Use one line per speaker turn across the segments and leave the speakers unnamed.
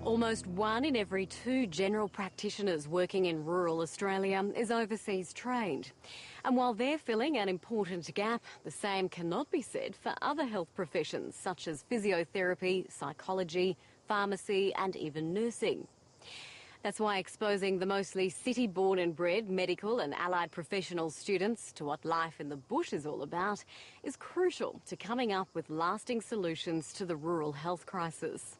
Almost 1 in every 2 general practitioners working in rural Australia is overseas trained. And while they're filling an important gap, the same cannot be said for other health professions such as physiotherapy, psychology, pharmacy and even nursing. That's why exposing the mostly city-born and bred medical and allied professional students to what life in the bush is all about is crucial to coming up with lasting solutions to the rural health crisis.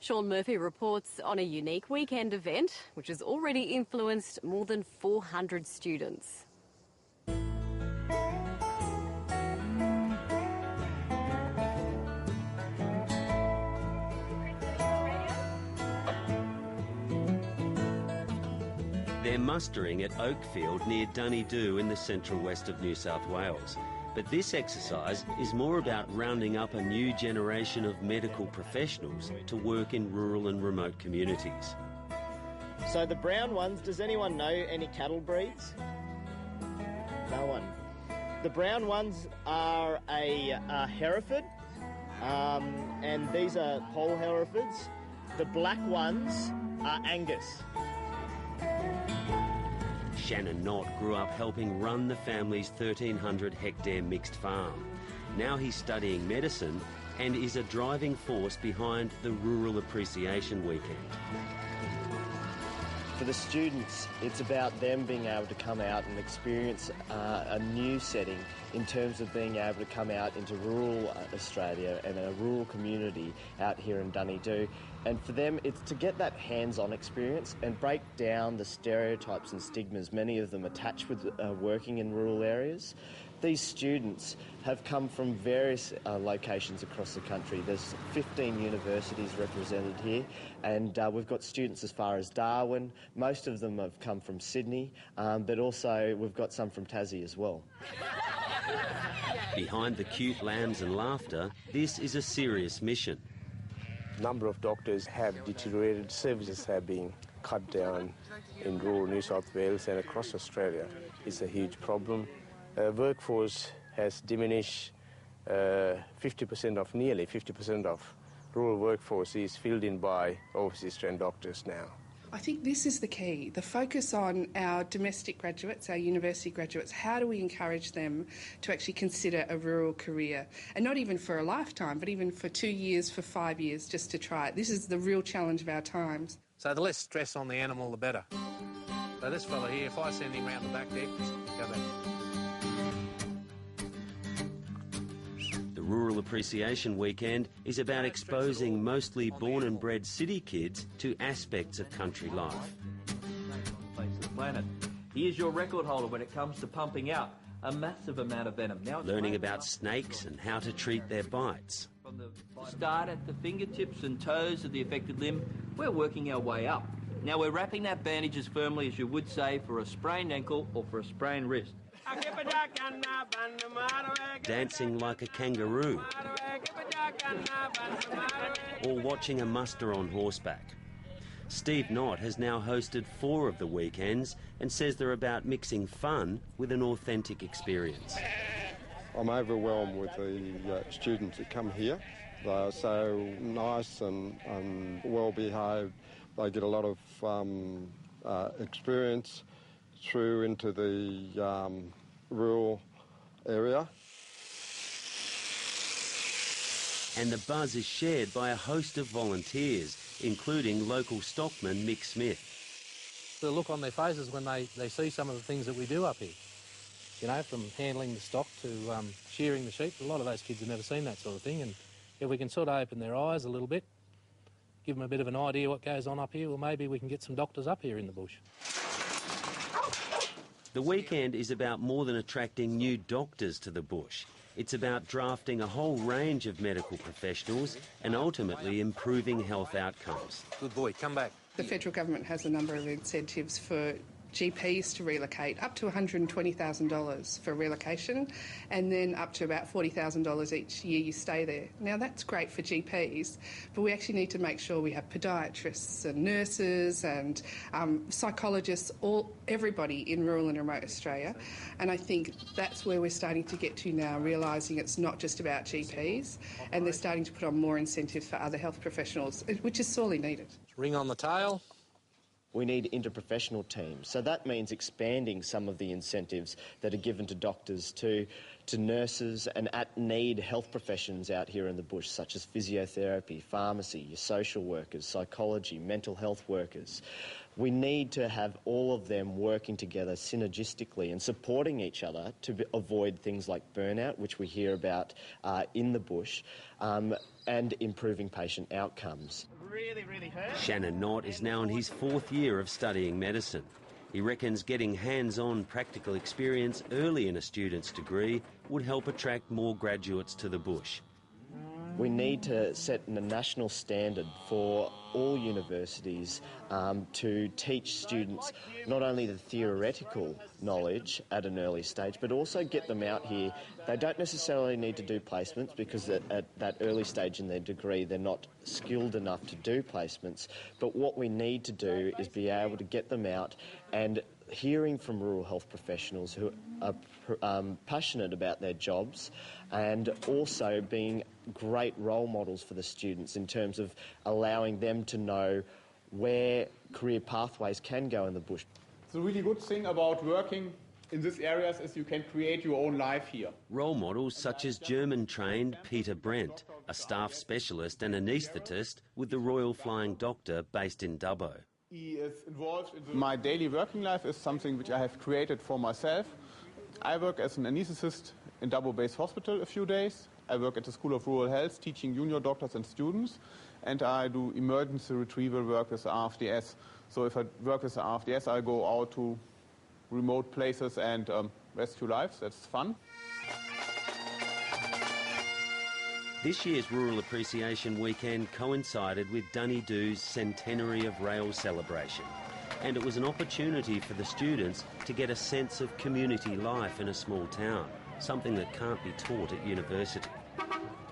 Sean Murphy reports on a unique weekend event which has already influenced more than 400 students.
They're mustering at Oakfield near Dunedoo in the central west of New South Wales. But this exercise is more about rounding up a new generation of medical professionals to work in rural and remote communities.
So the brown ones, does anyone know any cattle breeds? No one. The brown ones are a Hereford, and these are Poll Herefords. The black ones are Angus.
Shannon Knott grew up helping run the family's 1,300-hectare mixed farm. Now he's studying medicine and is a driving force behind the Rural Appreciation Weekend.
For the students, it's about them being able to come out and experience a new setting in terms of being able to come out into rural Australia and a rural community out here in Dunedoo. And for them, it's to get that hands-on experience and break down the stereotypes and stigmas many of them attach with working in rural areas. These students have come from various locations across the country. There's 15 universities represented here, and we've got students as far as Darwin. Most of them have come from Sydney, but also we've got some from Tassie as well.
Behind the cute lambs and laughter, this is a serious mission.
Number of doctors have deteriorated, services have been cut down in rural New South Wales and across Australia. It's a huge problem. Workforce has diminished. 50% nearly 50% of rural workforce is filled in by overseas trained doctors now.
I think this is the key, the focus on our domestic graduates, our university graduates. How do we encourage them to actually consider a rural career? And not even for a lifetime, but even for 2 years, for 5 years, just to try it. This is the real challenge of our times.
So the less stress on the animal, the better. So this fella here, if I send him round the back there, go back.
The Rural Appreciation Weekend is about exposing mostly born and bred city kids to aspects of country life.
He is your record holder when it comes to pumping out a massive amount of venom. Now
Learning about snakes and how to treat their bites.
From the start at the fingertips and toes of the affected limb, we're working our way up. Now we're wrapping that bandage as firmly as you would say for a sprained ankle or for a sprained wrist.
Dancing like a kangaroo, or watching a muster on horseback. Steve Knott has now hosted 4 of the weekends and says they're about mixing fun with an authentic experience.
I'm overwhelmed with the students that come here. They're so nice and well behaved. They get a lot of experience through into the rural area.
And the buzz is shared by a host of volunteers, including local stockman Mick Smith.
The look on their faces when they see some of the things that we do up here. You know, from handling the stock to shearing the sheep. A lot of those kids have never seen that sort of thing, and if we can sort of open their eyes a little bit, give them a bit of an idea what goes on up here, well, maybe we can get some doctors up here in the bush.
The weekend is about more than attracting new doctors to the bush. It's about drafting a whole range of medical professionals and ultimately improving health outcomes.
Good boy, come back.
The federal government has a number of incentives for GPs to relocate, up to $120,000 for relocation, and then up to about $40,000 each year you stay there. Now that's great for GPs, but we actually need to make sure we have podiatrists and nurses and psychologists, everybody in rural and remote Australia. And I think that's where we're starting to get to now, realising it's not just about GPs, and they're starting to put on more incentives for other health professionals, which is sorely needed.
Ring on the tail.
We need interprofessional teams. So that means expanding some of the incentives that are given to doctors, to nurses and at-need health professions out here in the bush, such as physiotherapy, pharmacy, your social workers, psychology, mental health workers. We need to have all of them working together synergistically and supporting each other to avoid things like burnout, which we hear about in the bush, and improving patient outcomes.
Really hurt.
Shannon Knott is now in his 4th year of studying medicine. He reckons getting hands-on practical experience early in a student's degree would help attract more graduates to the bush.
We need to set a national standard for all universities to teach students not only the theoretical knowledge at an early stage, but also get them out here. They don't necessarily need to do placements because at that early stage in their degree they're not skilled enough to do placements. But what we need to do is be able to get them out and hearing from rural health professionals who are passionate about their jobs, and also being great role models for the students in terms of allowing them to know where career pathways can go in the bush.
The really good thing about working in these areas is you can create your own life here.
Role models such as German-trained Peter Brent, a staff specialist and anaesthetist with the Royal Flying Doctor based in Dubbo.
My daily working life is something which I have created for myself. I work as an anaesthetist in Dubbo Base Hospital a few days. I work at the School of Rural Health teaching junior doctors and students, and I do emergency retrieval work with the RFDS. So if I work with the RFDS, I go out to remote places and rescue lives. That's fun.
This year's Rural Appreciation Weekend coincided with Dunedoo's centenary of rail celebration, and it was an opportunity for the students to get a sense of community life in a small town, something that can't be taught at university.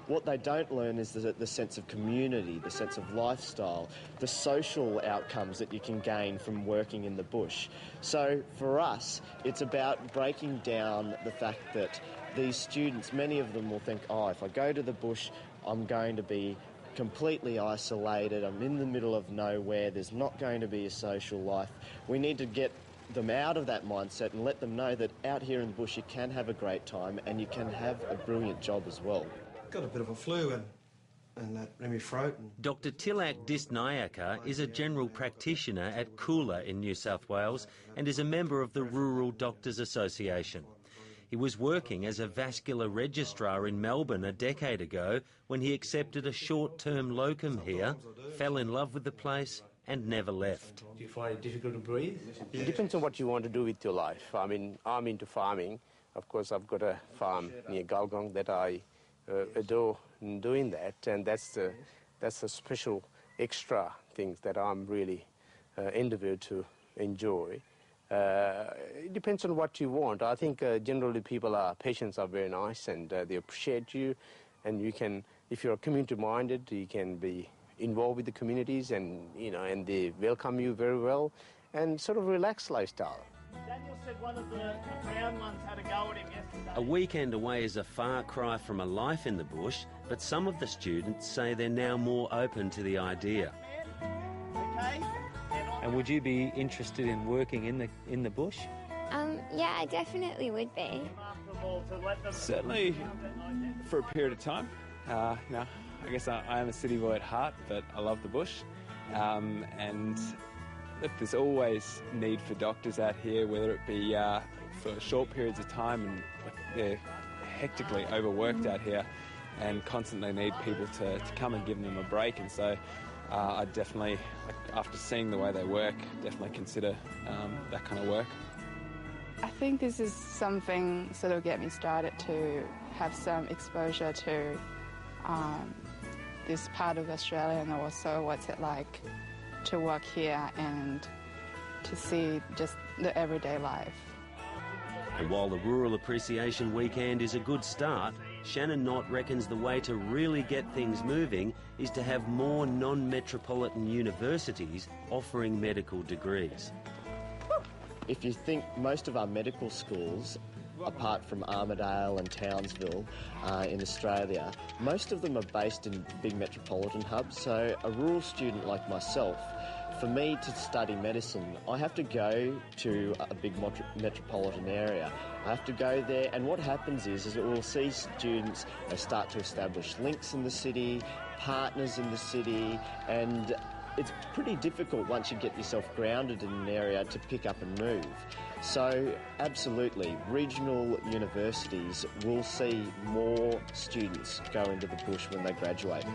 What they don't learn is the sense of community, the sense of lifestyle, the social outcomes that you can gain from working in the bush. So for us, it's about breaking down the fact that these students, many of them will think, oh, if I go to the bush, I'm going to be completely isolated, I'm in the middle of nowhere, there's not going to be a social life. We need to get them out of that mindset and let them know that out here in the bush you can have a great time and you can have a brilliant job as well.
Got a bit of a flu and that in my throat.
Dr Tilak Disnayaka is a general practitioner at Coolah in New South Wales and is a member of the Rural Doctors Association. He was working as a vascular registrar in Melbourne a decade ago when he accepted a short-term locum here, fell in love with the place and never left.
Do you find it difficult to breathe?
It depends on what you want to do with your life. I mean, I'm into farming. Of course, I've got a farm near Galgong that I adore doing that, and that's a special extra things that I'm really endeavoured to enjoy. It depends on what you want. I think generally patients are very nice and they appreciate you, and you can, if you're community-minded, you can be involved with the communities and, and they welcome you very well and sort of relaxed lifestyle.
Daniel said one of the brown ones had a go at him yesterday.
A weekend away is a far cry from a life in the bush, but some of the students say they're now more open to the idea.
Okay?
And would you be interested in working in the bush?
Yeah, I definitely would be.
Certainly for a period of time. I guess I am a city boy at heart, but I love the bush. And look, there's always need for doctors out here, whether it be for short periods of time, and they're hectically overworked out here and constantly need people to come and give them a break. And so I definitely, after seeing the way they work, definitely consider that kind of work.
I think this is something sort of get me started to have some exposure to this part of Australia, and also what's it like to work here and to see just the everyday life.
And while the Rural Appreciation Weekend is a good start, Shannon Knott reckons the way to really get things moving is to have more non-metropolitan universities offering medical degrees.
If you think most of our medical schools, apart from Armidale and Townsville in Australia, most of them are based in big metropolitan hubs. So a rural student like myself, for me to study medicine, I have to go to a big metropolitan area. I have to go there, and what happens is that we'll see students start to establish links in the city, partners in the city, and it's pretty difficult once you get yourself grounded in an area to pick up and move. So absolutely, regional universities will see more students go into the bush when they graduate.